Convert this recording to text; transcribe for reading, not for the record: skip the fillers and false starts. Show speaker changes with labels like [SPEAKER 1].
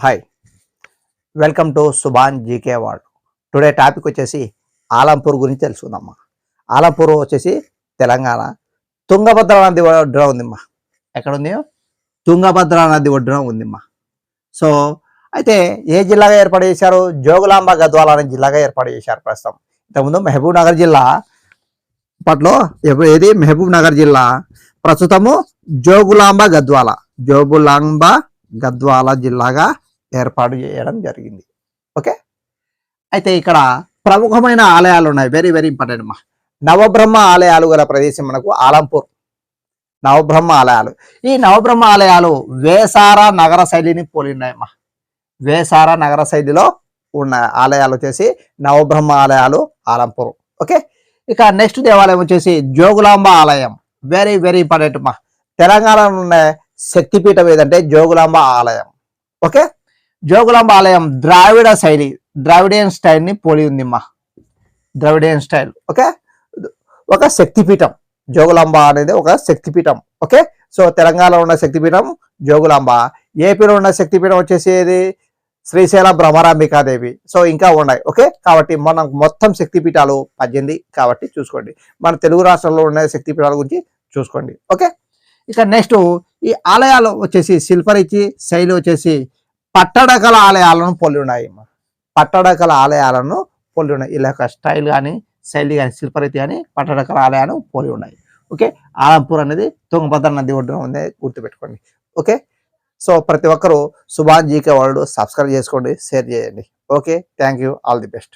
[SPEAKER 1] Hi, welcome to Subhan GK ward. Today topic వచ్చేసి ఆలంపూర్ గురించి తెలుసుకుందామా. ఆలంపూర్ వచ్చేసి తెలంగాణ తుంగభద్ర నది ఒడ్డున ఉందిమ్మా. ఎక్కడ ఉంది? తుంగభద్ర నది ఒడ్డున ఉందిమ్మా. సో అయితే ఏ జిల్లాగా ఏర్పాటు చేశారు? జోగులాంబ గద్వాల అనే జిల్లాగా ఏర్పాటు చేశారు. ప్రస్తుతం ఇంతకుముందు మహబూబ్ నగర్ జిల్లా, అప్పట్లో ఏది మహబూబ్ నగర్ జిల్లా, ప్రస్తుతము జోగులాంబ గద్వాల జిల్లాగా ఏర్పాటు చేయడం జరిగింది. ఓకే, అయితే ఇక్కడ ప్రముఖమైన ఆలయాలు ఉన్నాయి. వెరీ వెరీ ఇంపార్టెంట్ అమ్మా. నవబ్రహ్మ ఆలయాలు గల ప్రదేశం మనకు ఆలంపూర్. నవబ్రహ్మ ఆలయాలు, ఈ నవబ్రహ్మ ఆలయాలు వేసార నగర శైలిని పోలి ఉన్నాయమ్మా. వేసార నగర శైలిలో ఉన్న ఆలయాలు వచ్చేసి నవబ్రహ్మ ఆలయాలు ఆలంపూర్. ఓకే, ఇక నెక్స్ట్ దేవాలయం వచ్చేసి జోగులాంబ ఆలయం. వెరీ వెరీ ఇంపార్టెంట్ అమ్మా. తెలంగాణలో ఉన్న శక్తిపీఠం ఏదంటే జోగులాంబ ఆలయం. ఓకే, జోగులాంబ ఆలయం ద్రావిడియన్ స్టైల్ని పోలి ఉందిమ్మా. Dravidian style. ఓకే, ఒక శక్తిపీఠం. జోగులాంబ అనేది ఒక శక్తిపీఠం. ఓకే, సో తెలంగాణలో ఉన్న శక్తిపీఠం జోగులాంబ. ఏపీలో ఉన్న శక్తిపీఠం వచ్చేసి ఏది? శ్రీశైల భ్రమరాంబికాదేవి. సో ఇంకా ఉన్నాయి. ఓకే, కాబట్టి మనం మొత్తం శక్తిపీఠాలు 18 కాబట్టి చూసుకోండి. మన తెలుగు రాష్ట్రాల్లో ఉన్న శక్తిపీఠాల గురించి చూసుకోండి. ఓకే, ఇక నెక్స్ట్ ఈ ఆలయాలు వచ్చేసి శిల్పరీతి శైలి వచ్చేసి పట్టడకల ఆలయాలను పోలి ఉన్నాయి. పట్టడకల ఆలయాలను పోలి ఉన్నాయి. ఇలా స్టైల్ కానీ శైలి కానీ శిల్పరీతి కానీ పట్టడకల ఆలయాలను పోలి ఉన్నాయి. ఓకే, ఆలంపూర్ అనేది తుంగభద్ర నది ఒడ్డున ఉంది, గుర్తుపెట్టుకోండి. ఓకే, సో ప్రతి ఒక్కరూ సుభాన్ జీకే వరల్డ్ సబ్స్క్రైబ్ చేసుకోండి, షేర్ చేయండి. Okay, thank you, all the best.